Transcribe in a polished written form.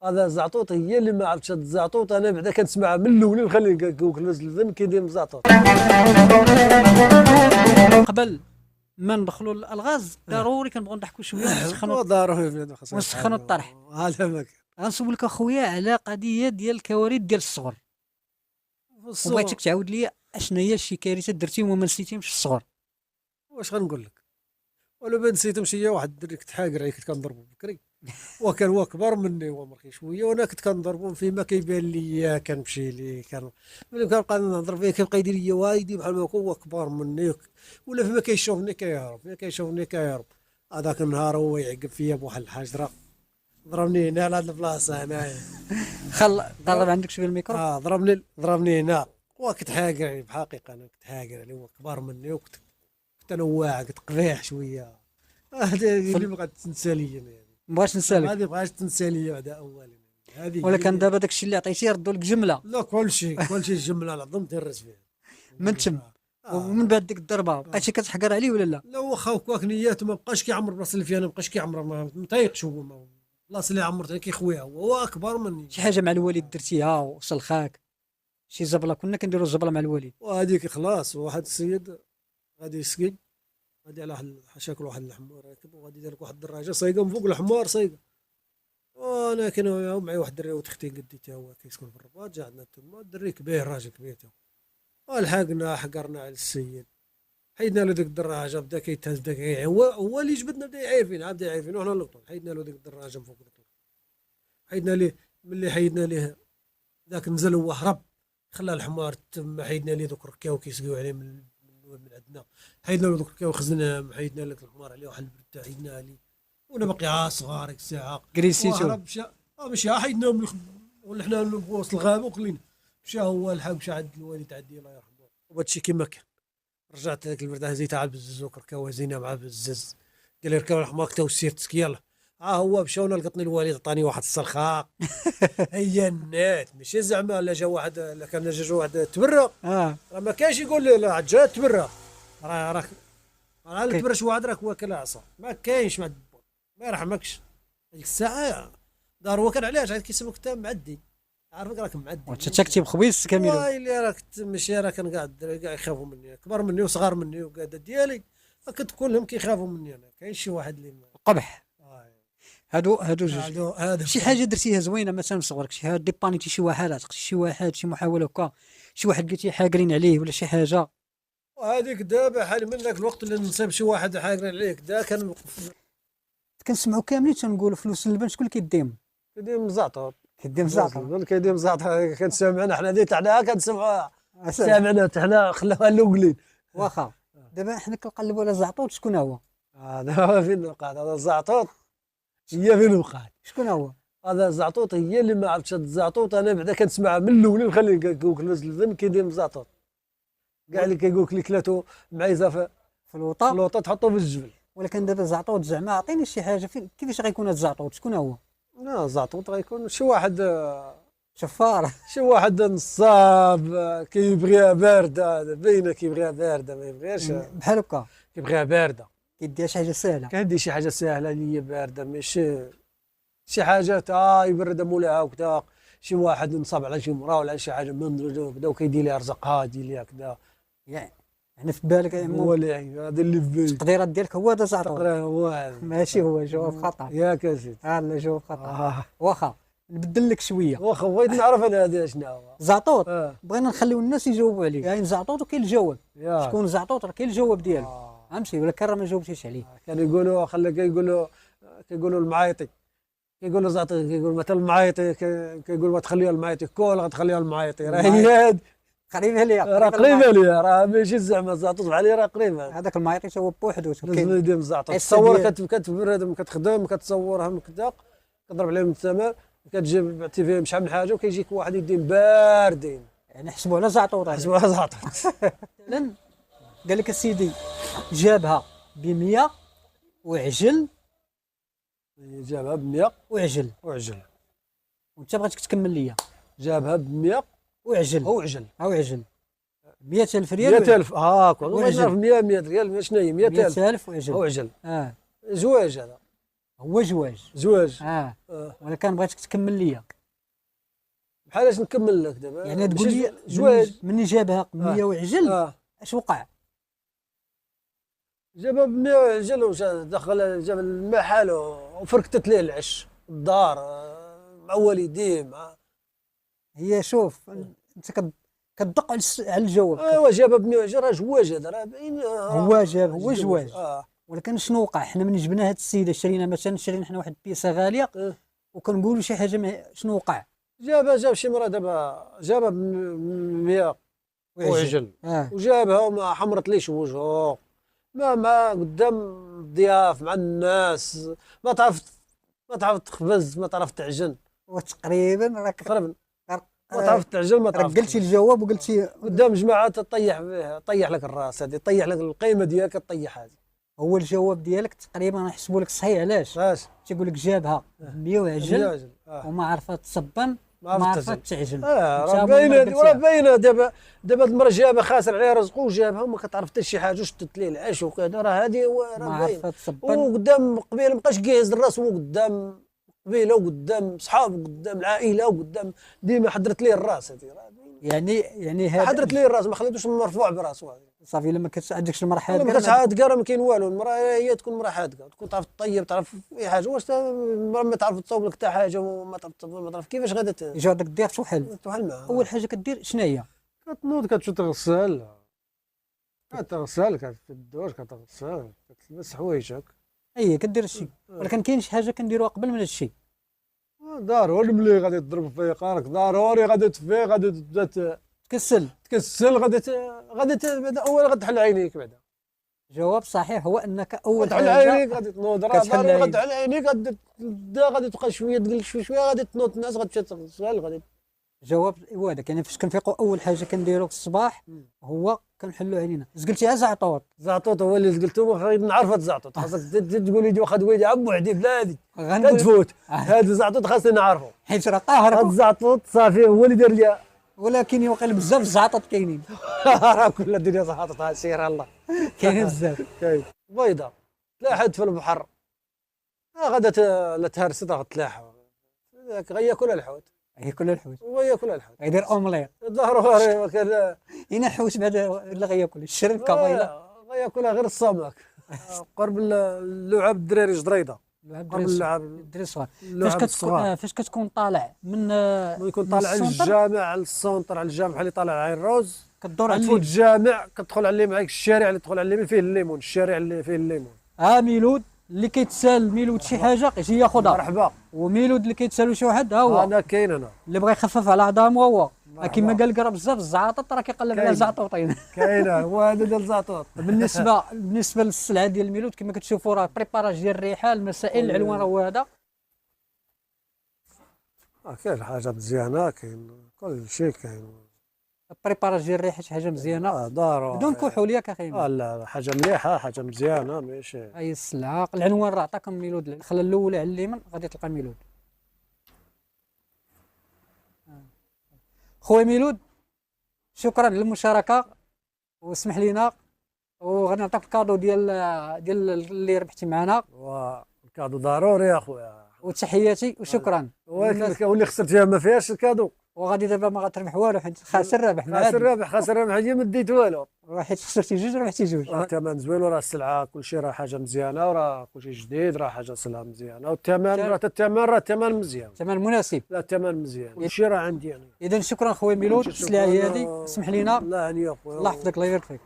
هذا زعطوط هي اللي ما عرفتش هاد الزعطوط، انا بعدا كنسمعها من الاول نخلي كوكلوز الفن كيدير مزعطوط. قبل ما ندخلوا للالغاز ضروري كنبغوا نضحكوا شويه ضروري ونسخنوا الطرح. هذا ما كان غنسولك اخويا على قضيه ديال الكوارث ديال الصغر، وبغيتك تعاود لي اشنا هي شي كارثه درتي وما نسيتيهمش في الصغر. واش غنقول لك، ولا ما نسيتهم شي واحد الدري كنت حاقر عليه، كنت كنضربو بكري وكان هو كبر مني هو مرخي شويه، وانا كنت كنضربو فيما كيبان ليا كنمشي ليه، ملي كنبقى نهضر فيه كيبقى يدير ليا وايدي بحال ما هو كبر مني، ولا فيما كيشوفني كيهرب، فيما كيشوفني كيهرب. هذاك النهار هو يعقب فيا بواحد الحجره، ضربني هنا على هاد البلاصه هنايا. قرب عندك شويه الميكرو. ضربني هنا، وكنت حاقر عليه بحقيقه، انا كنت حاقر عليه، هو كبر مني، وكنت انا واعر، كنت قبيح شويه. هذه اللي بغات تنسى ليا يعني. مبغاش نسالك هذه بغات تنسى ليا بعدا اولا. هذه ولكن دابا داكشي اللي عطيتيه ردوا لك جمله. لا كلشي جمله العظم تهرس فيها من تم. ومن بعد ديك الضربه بقيتي كتحقر عليه ولا لا؟ لا واخا هكاك نياته ما بقاش كيعمر البلاصه اللي فيها، انا ما بقاش كيعمر، ما متيقش هو، البلاصه اللي عمرتها كيخويها هو اكبر مني. شي حاجه مع الوالد درتيها وصلخاك شي زبله؟ كنا كنديروا الزبله مع الوالد. وهذيك خلاص، واحد السيد غادي يسقي، غادي على واحد شاكل واحد الحمار راكب، وغادي يدير لك واحد الدراجه صايقه من فوق الحمار صايقه، وانا كان معي واحد الدري وتختي قدي تا هو كيسكن في الرباط، جا عندنا تما الدري كبير، راجل كبير تا ولحقنا حقرنا على السيد، حيدنا له ديك الدراجه، بدا كيتهز، بدا هو اللي جبدنا، بدا يعاير فينا، بدا يعاير فينا وحنا نلقطو، حيدنا له ديك الدراجه من فوق الطول، حيدنا ليه، ملي حيدنا ليه ذاك نزل هو هرب، خلى الحمار تما، حيدنا ليه دوك الركاو كيسقيو عليه من عندنا، حيدنا له دوك الركاو خزنا، حيدنا لك الحمار عليه واحد البرده، حيدنا عليه، وانا باقي صغار ديك الساعه كريسيتو هرب مشى، مشى حيدناهم ولا حنا وسط الغابه وخلينا، مشى هو الحق، مشى عند الوالد عندي الله يرحمه، وهادشي كيما كان. رجعت هذيك البرده هزيتها على البزز وكركاو هزينا مع البزز، قال لي ركب الحمار تا وسيرتك يلا، هو مشاونا لقطني الوالد عطاني واحد الصرخه هي النات، ماشي زعما لا جا واحد، لا كان جا واحد تبرى، راه ما كاينش يقول لي لا جا تبرى، راك تبرى شي واحد راك واكل عصا، ما كاينش، ما يرحمكش. هذيك الساعه دار هو كان علاش عاد كيسموك انت معدي، عارفك راك معدي، وانت تكتب خبيص كامل. والله راك ماشي، راه كان قاعد كاع يخافوا مني، كبر مني وصغار مني وقاده ديالي، كنت كلهم كيخافوا مني انا، كاين شي واحد اللي قبح. هادو جوج. شي حاجه درتيها زوينه مثلا في صغرك، شي حاجه ديبانيتي شي واحد، عتقتي شي واحد، شي محاوله هكا، شي واحد قلتي حاقرين عليه ولا شي حاجه؟ وهذيك دابا حال من ذاك الوقت اللي نصيب شي واحد حاقرين عليك، دا كنسمعوا كاملين تنقولوا فلوس اللبن شكون اللي كيديهم؟ كيديم زعطر، كيديم زعطر كنسمعنا حنا ديت حنا كنسمعوها، سامعنا حنا خلاوها الاولين. واخا دابا حنا كنقلبوا على زعطوط، شكون هو؟ هذا فين وقعت هذا الزعطوط، هي فين وقعت؟ شكون هو؟ هذا الزعطوط هي اللي ما عرفتش هاد الزعطوط، انا بعدا كنسمعها من الاول نخلي كوكلوز الفن كيدير زعطوط، كاع اللي كيقول لك كلاتو معيزه في الوطه تحطو في الجبل. ولكن دابا الزعطوط زعما عطيني شي حاجه كيفاش غيكون هاد الزعطوط، شكون هو؟ لا الزعطوط غيكون شي واحد شفار، شي واحد نصاب كيبغيها بارده، باينه كيبغيها بارده، ما يبغيهاش بحال هكا، كيبغيها بارده، كيديها شي حاجه سهله، كيدي شي حاجه سهله اللي هي بارده، ماشي شي حاجه يبرد مولاها وكذا، شي واحد نصاب على شي مراه ولا شي حاجه من بداو كيدير لها رزقها، يدير لها كذا، يعني في بالك هو هذا اللي في بالي التقديرات ديالك هو هذا زعطوط؟ هو هذا ماشي هو جواب خطا ياك اسيدي، لا جواب خطا. واخا نبدل لك شويه، واخا بغيت نعرف انا هذا شنو هو زعطوط. بغينا نخليو الناس يجاوبوا عليه، كاين زعطوط وكاين الجواب، شكون زعطوط راه كاين الجواب ديالو، فهمتي ولا كان راه ما جاوبتيش عليه. كانوا يقولوا كيقولوا المعايطي، كيقولوا زعطوط، كيقول مثلا المعايطي كيقول ما تخليها المعايطي كل غتخليها المعايطي، راه هي قريبه ليا، راه قريبه ليا، راه ماشي زعما زعطوط بحالي، راه قريبه. هذاك المعيطي هو بوحدو لازم يدير زعطوط، تصور كتبردهم كتخدم كتصورهم كذا، كضرب عليهم الثمن، كتجيب بعتي فيهم شحال من حاجه، وكيجيك واحد يدين باردين، يعني حسبوا على زعطوط، حسبوا على زعطوط. مثلا قال لك السيدي جابها ب 100 وعجل، جابها ب 100 وعجل، وانت بغيتك تكمل ليا. جابها ب 100 وعجل 100,000 ريال، 100,000 والله ما نعرف 100 ريال شنو هي 100,000 وعجل زواج هذا هو زواج. زواج. ولكن بغيتك تكمل ليا. بحالاش نكمل لك دابا؟ يعني تقول لي زواج مني جابها ب100 وعجل اش وقع؟ جابها ب100 وعجل واش دخل جاب المحل وفركتت ليه العش الدار مع والديه مع. هي شوف انت كتدق على الجواب. ايوا جابها ب100 وعجل راه زواج هذا راه باين. هو جاب هو زواج. ولكن شنو وقع؟ حنا ملي جبنا هاد السيده شرينا حنا واحد البيسه غاليه وكنقولوا شي حاجه شنو وقع؟ جاب شي مرة دابا جابها ب100 وعجل وجابها وما حمرت ليش وجهه ما قدام الضياف مع الناس ما تعرف تخبز ما تعرف تعجن. وتقريبا راك تقريبا ما تعرف تعجن ما تعرف. قلتي الجواب وقلتي قدام جماعه طيح لك الراس هذه طيح لك القيمه ديالك تطيح هذه. هو الجواب ديالك تقريبا نحسبوا لك صحيح. علاش؟ تيقول لك جابها 100 وعجل وما عرفت تصبن ما عرفت تعجن. راه باينه دابا المرة جابها خاسر عليها رزقه وجابها وما كتعرف حتى شي حاجه وشتت ليه العيش وكذا راه هذه ما عرفت تصبن. وقدام قبيله مابقاش كيهز الراس وقدام قبيله وقدام صحابه وقدام العائله وقدام ديما حضرت ليه الراس هذه. يعني هذا حضرت ليه الراس ما خليتوش مرفوع براسو. صافي لما كتعدكش المراه حادقه ما كتعادقه راه ما كاين والو. المراه هي تكون مراه حادقه تكون تعرف تطيب تعرف اي حاجه. واش المراه ما تعرف تصوب لك حتى حاجه وما تعرف تصوب ما تعرف كيفاش غادا يجي هذاك الضياف توحل معاه. اول حاجه كدير شنو هي؟ كتنوض كتمشي تغسل كتدوش كتغسل كتلبس حوايجك. كدير الشيء. ولكن كاين شي حاجه كنديروها قبل من هذا الشيء. ضروري ملي غادي تضرب فيق راك ضروري غادي تفيق غادي تبدا تكسل غادي بعدا اول غادي تحل عينيك. بعدا جواب صحيح هو انك اول حاجه تحل عينيك غادي تنوض راه غادي تحل عينيك غادي تبقى شويه تقلك شويه غادي تنوض الناس غادي تغسل غادي. جواب هو هذاك. يعني فاش كنفيقوا اول حاجه كنديروا في الصباح هو كنحلوا عينينا. زقلتيها زعطوط هو اللي زقلتو نعرف زعطوط. خاصك تقول لي واخا دويدي عم بوحدي بلادي كتفوت هذا زعطوط خاصني نعرفو حيت راه طاهر. هذا زعطوط صافي هو اللي دار ليا. ولكن يوقع بزاف الزعطوط كاينين. راه كل الدنيا زعطوط سير الله كاين بزاف. كاين بيضه تلاحت في البحر غادا لا تهرست غا تلاح غياكلها الحوت. ياكل الحوت وياكل الحوت يدير اومليط ضروري كان ينحوس بعد لا غياكل الشركه غياكلها غير السمك. قرب اللعاب الدراري جدريده قرب اللعاب الدراري الصغار. فاش كتكون طالع من يكون طالع للجامع على السونتر على الجامع بحال اللي طالع على عين روز كدور على تفوت الجامع كتدخل على اللي معاك الشارع اللي تدخل على اليمين فيه الليمون الشارع اللي فيه الليمون. ميلود اللي كيتسال ميلود شي حاجه يجي ياخذها. مرحبا. وميلود اللي كيتسالو شي واحد ها هو انا كاين اللي بغى يخفف على عظامه هو كما قال لك راه بزاف الزعاطط راه كيقلب على زعطوطين. كاين هو هذا ديال الزعطوط. بالنسبه للسلعه ديال الميلود كما كتشوفوا راه بريباراج ديال الريحه المسائل العنوان راه هذا. كاين حاجه مزيانه كاين كل شيء كاين. بريباراج ديال الريحه شي حاجه مزيانه ضروري بدون كحول ياك اخي. لا حاجه مليحه حاجه مزيانه ماشي. اي السلعه العنوان راه عطاكم ميلود. الخله الاولى على اليمين غادي تلقى ميلود. خويا ميلود شكرا للمشاركه واسمح لينا وغادي نعطيك الكادو ديال اللي ربحتي معنا. الكادو ضروري يا خويا وتحياتي وشكرا. واللي خسرتيها ما فيهاش الكادو. وغادي دابا ما غتربح والو حيت خاسر رابح. خاسر رابح هي ما ديت والو حيت خسرتي جوج ربحتي جوج. الثمن زوين وراه السلعه كلشي راه حاجه مزيانه وراه كلشي جديد راه حاجه سلعه مزيانه والثمن راه الثمن مزيان. الثمن مناسب. لا الثمن مزيان كلشي راه عندي يعني. اذا شكرا خويا ميلود السلعه هذه اسمح لينا. الله يهنيك الله يحفظك الله يبارك فيك.